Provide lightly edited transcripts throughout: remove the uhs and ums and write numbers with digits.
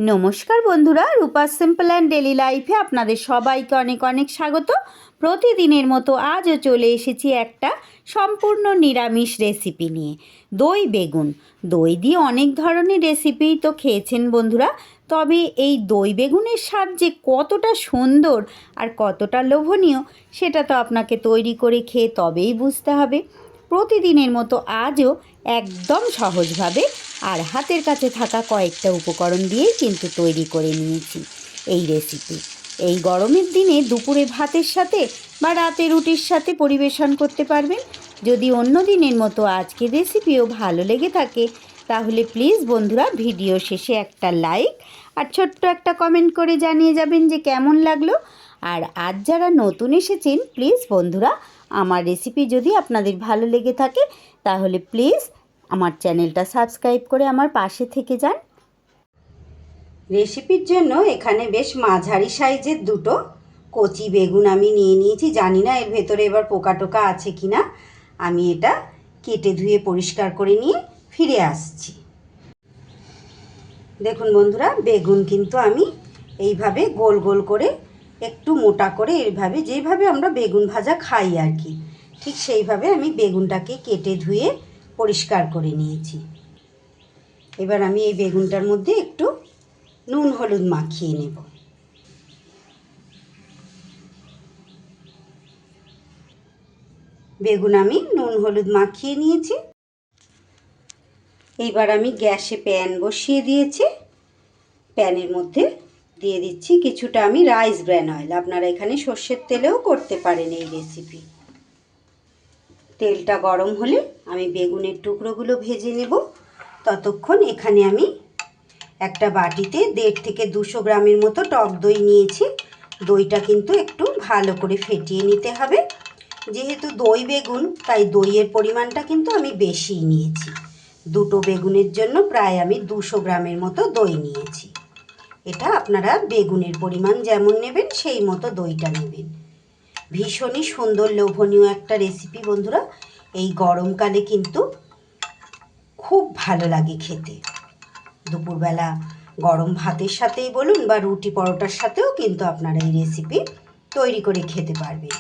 নমস্কার বন্ধুরা, রূপা simple and daily লাইফে আপনাদের সবাইকে অনেক অনেক স্বাগত। প্রতিদিনের মতো আজও চলে এসেছি একটা সম্পূর্ণ নিরামিষ রেসিপি নিয়ে। দই বেগুন। দই দিয়ে অনেক ধরনের রেসিপি তো খেয়েছেন বন্ধুরা, তবে এই দই বেগুনের স্বাদ যে কতটা সুন্দর আর কতটা লোভনীয় সেটা তো আপনাকে তৈরি করে খেয়ে তবেই বুঝতে হবে। প্রতিদিনের মতো আজও একদম সহজভাবে আর হাতের কাছে থাকা কয়েকটা উপকরণ দিয়েই কিন্তু তৈরি করে নিয়েছি এই রেসিপি। এই গরমের দিনে দুপুরে ভাতের সাথে বা রাতে রুটির সাথে পরিবেশন করতে পারবেন। যদি অন্য দিনের মতো আজকের রেসিপিও ভালো লেগে থাকে তাহলে প্লিজ বন্ধুরা ভিডিও শেষে একটা লাইক আর ছোট্ট একটা কমেন্ট করে জানিয়ে যাবেন যে কেমন লাগলো। আর আজ যারা নতুন এসেছেন প্লিজ বন্ধুরা, আমার রেসিপি যদি আপনাদের ভালো লেগে থাকে তাহলে প্লিজ আমার চ্যানেলটা সাবস্ক্রাইব করে আমার পাশে থেকে যান। রেসিপির জন্য এখানে বেশ মাঝারি সাইজের দুটো কচি বেগুন আমি নিয়ে নিয়েছি। জানি না এর ভেতরে এবার পোকা টোকা আছে কি না। আমি এটা কেটে ধুয়ে পরিষ্কার করে নিয়ে ফিরে আসছি। দেখুন বন্ধুরা, বেগুন কিন্তু আমি এইভাবে গোল গোল করে একটু মোটা করে এইভাবে যেভাবে আমরা বেগুন ভাজা খাই আর কি, ঠিক সেইভাবে আমি বেগুনটাকে কেটে ধুয়ে পরিষ্কার করে নিয়েছি। এবার আমি এই বেগুনটার মধ্যে একটু নুন হলুদ মাখিয়ে নেব। বেগুন আমি নুন হলুদ মাখিয়ে নিয়েছি। এইবার আমি গ্যাসে প্যান বসিয়ে দিয়েছি। প্যানের মধ্যে দিয়ে দিচ্ছি কিছুটা আমি রাইস ব্র্যান অয়েল। আপনারা এখানে সর্ষের তেলেও করতে পারেন এই রেসিপি। তেলটা গরম হলে আমি বেগুনের টুকরোগুলো ভেজে নেব। ততক্ষণ এখানে আমি একটা বাটিতে 1.5 থেকে 200 গ্রামের মতো টক দই নিয়েছি। দইটা কিন্তু একটু ভালো করে ফেটিয়ে নিতে হবে। যেহেতু দই বেগুন তাই দইয়ের পরিমাণটা কিন্তু আমি বেশিই নিয়েছি। দুটো বেগুনের জন্য প্রায় আমি 200 গ্রামের মতো দই নিয়েছি। এটা আপনারা বেগুনের পরিমাণ যেমন নেবেন সেই মতো দইটা নেবেন। ভীষণই সুন্দর লোভনীয় একটা রেসিপি বন্ধুরা। এই গরমকালে কিন্তু খুব ভালো লাগে খেতে। দুপুরবেলা গরম ভাতের সাথেই বলুন বা রুটি পরোটার সাথেও কিন্তু আপনারা এই রেসিপি তৈরি করে খেতে পারবেন।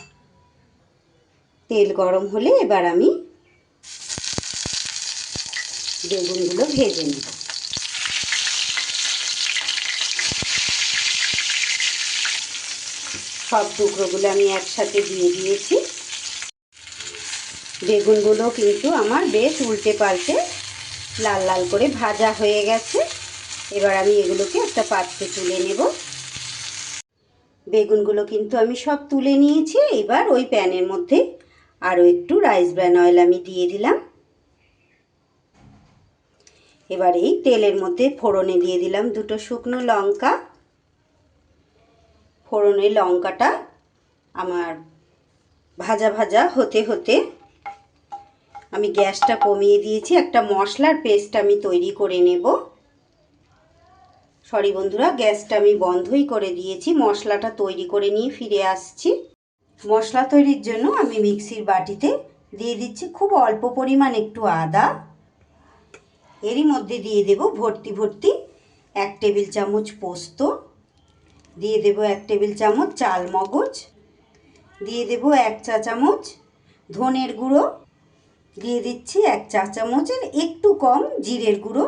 তেল গরম হলে এবার আমি বেগুনগুলো ভেজে নেব। সব টুকরোগুলো আমি একসাথে দিয়ে দিয়েছি। বেগুনগুলো কিন্তু আমার বেশ উল্টে পাল্টে লাল লাল করে ভাজা হয়ে গেছে। এবার আমি এগুলোকে একটা পাত্রে তুলে নেব। বেগুনগুলো কিন্তু আমি সব তুলে নিয়েছি। এবার ওই প্যানের মধ্যে আরও একটু রাইস ব্র্যান অয়েল আমি দিয়ে দিলাম। এবার এই তেলের মধ্যে ফোড়নে দিয়ে দিলাম দুটো শুকনো লঙ্কা। ফোড়নের লঙ্কাটা আমার ভাজা ভাজা হতে হতে আমি গ্যাসটা কমিয়ে দিয়েছি। একটা মশলার পেস্ট আমি তৈরি করে নেব। সরি বন্ধুরা, গ্যাসটা আমি বন্ধই করে দিয়েছি। মশলাটা তৈরি করে নিয়ে ফিরে আসছি। মশলা তৈরির জন্য আমি মিক্সির বাটিতে দিয়ে দিচ্ছি খুব অল্প পরিমাণ একটু আদা। এরই মধ্যে দিয়ে দেব ভর্তি ভর্তি 1 টেবিল চামচ পোস্ত, দিয়ে দেব 1 টেবিল চামচ চাল মগজ, দিয়ে দেব 1 চা চামচ ধনের গুঁড়ো, দিয়ে দিচ্ছি 1 চা চামচের একটু কম জিরের গুঁড়ো,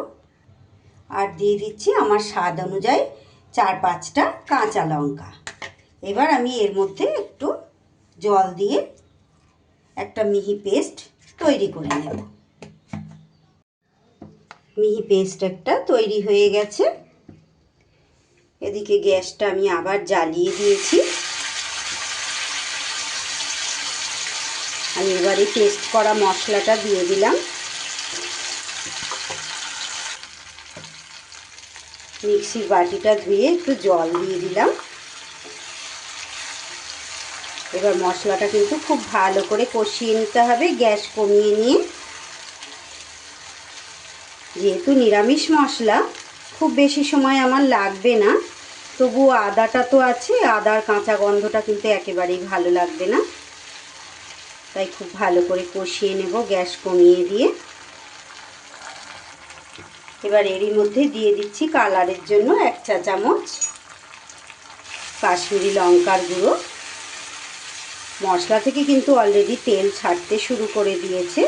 আর দিয়ে দিচ্ছি আমার স্বাদ অনুযায়ী 4-5টা কাঁচা লঙ্কা। এবার আমি এর মধ্যে একটু জল দিয়ে একটা মিহি পেস্ট তৈরি করে নেব। মিহি পেস্ট একটা তৈরি হয়ে গেছে। এদিকে গ্যাসটা আমি আবার জ্বালিয়ে দিয়েছি। আমি এবারে পেস্ট করা মশলাটা দিয়ে দিলাম। মিক্সির বাটিটা ধুয়ে একটু জল দিয়ে দিলাম। এবার মশলাটা কিন্তু খুব ভালো করে কষিয়ে নিতে হবে গ্যাস কমিয়ে নিয়ে। যেহেতু নিরামিষ মশলা খুব বেশি সময় আমার লাগবে না, তবুও আদাটা তো আছে, আদার কাঁচা গন্ধটা কিন্তু একেবারেই ভালো লাগবে না। তাই খুব ভালো করে কষিয়ে নেব গ্যাস কমিয়ে দিয়ে। এবার এরই মধ্যে দিয়ে দিচ্ছি কালারের জন্য 1 চা চামচ কাশ্মীরি লঙ্কার গুঁড়ো। মশলা থেকে কিন্তু অলরেডি তেল ছাড়তে শুরু করে দিয়েছে,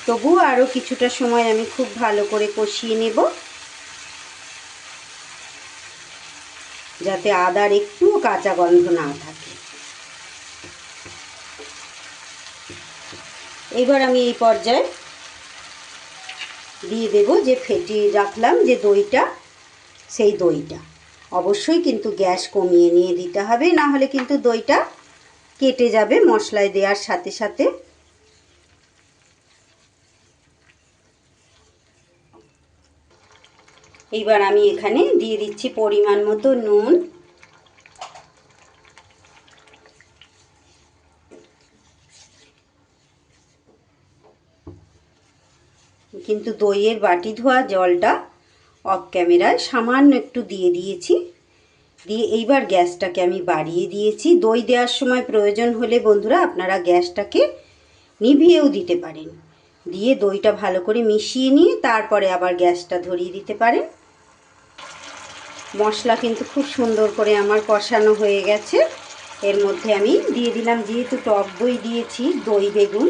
তবুও আরও কিছুটা সময় আমি খুব ভালো করে কষিয়ে নেব, যাতে আদার একটুও কাঁচা গন্ধ না থাকে। এবার আমি এই পর্যায়ে দিয়ে দেব যে ফেটিয়ে রাখলাম যে দইটা, সেই দইটা অবশ্যই কিন্তু গ্যাস কমিয়ে নিয়ে দিতে হবে, না হলে কিন্তু দইটা কেটে যাবে মশলায় দেওয়ার সাথে সাথে। এইবার আমি এখানে দিয়ে দিচ্ছি পরিমাণ মতো নুন, কিন্তু দইয়ের বাটি ধোয়া জলটা অফ ক্যামেরায় সামান্য একটু দিয়ে দিয়েছি। দিয়ে এইবার গ্যাসটাকে আমি বাড়িয়ে দিয়েছি। দই দেওয়ার সময় প্রয়োজন হলে বন্ধুরা আপনারা গ্যাসটাকে নিভিয়েও দিতে পারেন। দিয়ে দইটা ভালো করে মিশিয়ে নিয়ে তারপরে আবার গ্যাসটা ধরিয়ে দিতে পারেন। মশলা কিন্তু খুব সুন্দর করে আমার কষানো হয়ে গেছে। এর মধ্যে আমি দিয়ে দিলাম, যেহেতু টক দই দিয়েছি, দই বেগুন,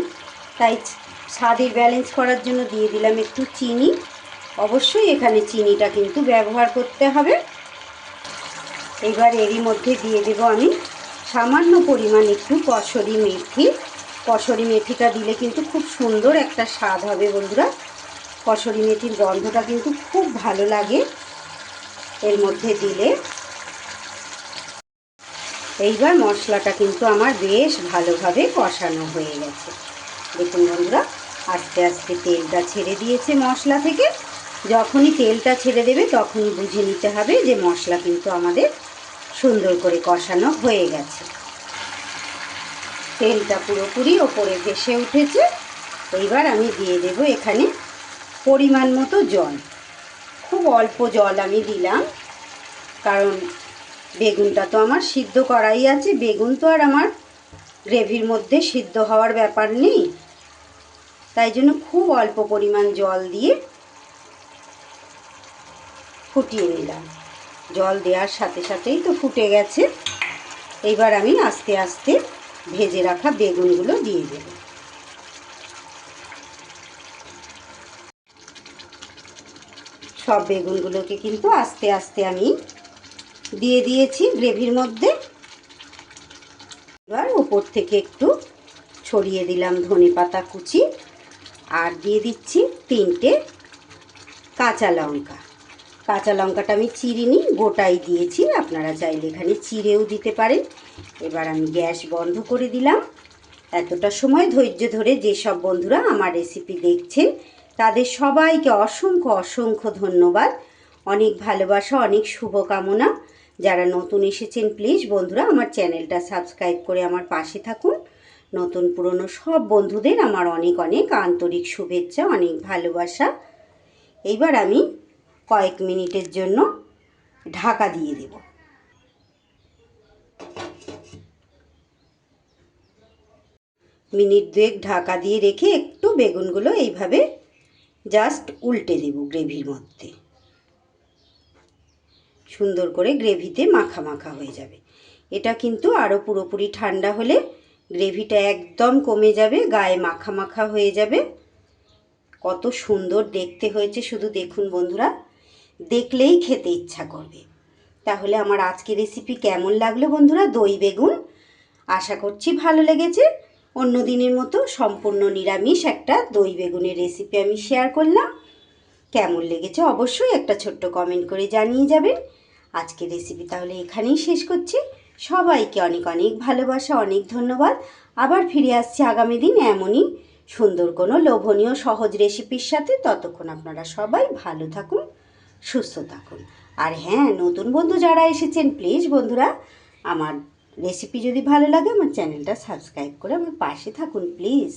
তাই স্বাদের ব্যালেন্স করার জন্য দিয়ে দিলাম একটু চিনি। অবশ্যই এখানে চিনিটা কিন্তু ব্যবহার করতে হবে। এবার এরই মধ্যে দিয়ে দেব আমি সামান্য পরিমাণ একটু কসুরি মেথি। কসুরি মেথিটা দিলে কিন্তু খুব সুন্দর একটা স্বাদ হবে বন্ধুরা। কসুরি মেথির গন্ধটা কিন্তু খুব ভালো লাগে এর মধ্যে দিলে। এইবার মশলাটা কিন্তু আমার বেশ ভালোভাবে কষানো হয়ে গেছে। দেখুন বন্ধুরা, আস্তে আস্তে তেলটা ছেড়ে দিয়েছে মশলা থেকে। যখনই তেলটা ছেড়ে দেবে তখনই বুঝে নিতে হবে যে মশলা কিন্তু আমাদের সুন্দর করে কষানো হয়ে গেছে। তেলটা পুরোপুরি ওপরে ভেসে উঠেছে। এইবার আমি দিয়ে দেব এখানে পরিমাণ মতো জল। খুব অল্প জল আমি দিলাম, কারণ বেগুনটা তো আমার সিদ্ধ করাই আছে। বেগুন তো আর আমার গ্রেভির মধ্যে সিদ্ধ হওয়ার ব্যাপার নেই, তাই জন্য খুব অল্প পরিমাণ জল দিয়ে ফুটিয়ে নিলাম। জল দেওয়ার সাথে সাথেই তো ফুটে গেছে। এইবার আমি আস্তে আস্তে ভেজে রাখা বেগুনগুলো দিয়ে দেব। সব বেগুনগুলোকে কিন্তু আস্তে আস্তে আমি দিয়ে দিয়েছি গ্রেভির মধ্যে। এবার উপর থেকে একটু ছড়িয়ে দিলাম ধনেপাতা কুচি, আর দিয়ে দিচ্ছি 3টে কাঁচা লঙ্কা। কাঁচা লঙ্কাটা আমি চিরিনি, গোটাই দিয়েছি, আপনারা চাইলে এখানে চিড়েও দিতে পারেন। এবার আমি গ্যাস বন্ধ করে দিলাম। এতটা সময় ধৈর্য ধরে যেসব বন্ধুরা আমার রেসিপি দেখছেন তাদের সবাইকে অসংখ্য অসংখ্য ধন্যবাদ, অনেক ভালোবাসা, অনেক শুভকামনা। যারা নতুন এসেছেন প্লিজ বন্ধুরা আমার চ্যানেলটা সাবস্ক্রাইব করে আমার পাশে থাকুন। নতুন পুরনো সব বন্ধুদের আমার অনেক অনেক আন্তরিক শুভেচ্ছা, অনেক ভালোবাসা। এইবার আমি কয়েক মিনিটের জন্য ঢাকা দিয়ে দেব। মিনিট 2 ঢাকা দিয়ে রেখে একটু বেগুনগুলো এইভাবে জাস্ট উল্টে দেব গ্রেভির মধ্যে। সুন্দর করে গ্রেভিতে মাখা মাখা হয়ে যাবে। এটা কিন্তু আরও পুরোপুরি ঠান্ডা হলে গ্রেভিটা একদম কমে যাবে, গায়ে মাখা মাখা হয়ে যাবে। কত সুন্দর দেখতে হয়েছে শুধু দেখুন বন্ধুরা, দেখলেই খেতে ইচ্ছা করবে। তাহলে আমার আজকের রেসিপি কেমন লাগলো বন্ধুরা, দই বেগুন? আশা করছি ভালো লেগেছে। অন্য দিনের মতো সম্পূর্ণ নিরামিষ একটা দই বেগুনের রেসিপি আমি শেয়ার করলাম। কেমন লেগেছে অবশ্যই একটা ছোট্ট কমেন্ট করে জানিয়ে যাবেন। আজকের রেসিপি তাহলে এখানেই শেষ করছি। সবাইকে অনেক অনেক ভালোবাসা, অনেক ধন্যবাদ। আবার ফিরে আসছি আগামী দিন এমনই সুন্দর কোনো লোভনীয় সহজ রেসিপির সাথে। ততক্ষণ আপনারা সবাই ভালো থাকুন, সুস্থ থাকুন। আর হ্যাঁ, নতুন বন্ধু যারা এসেছেন প্লিজ বন্ধুরা আমার রেসিপি যদি ভালো লাগে আমার চ্যানেলটা সাবস্ক্রাইব করে আমার পাশে থাকুন প্লিজ।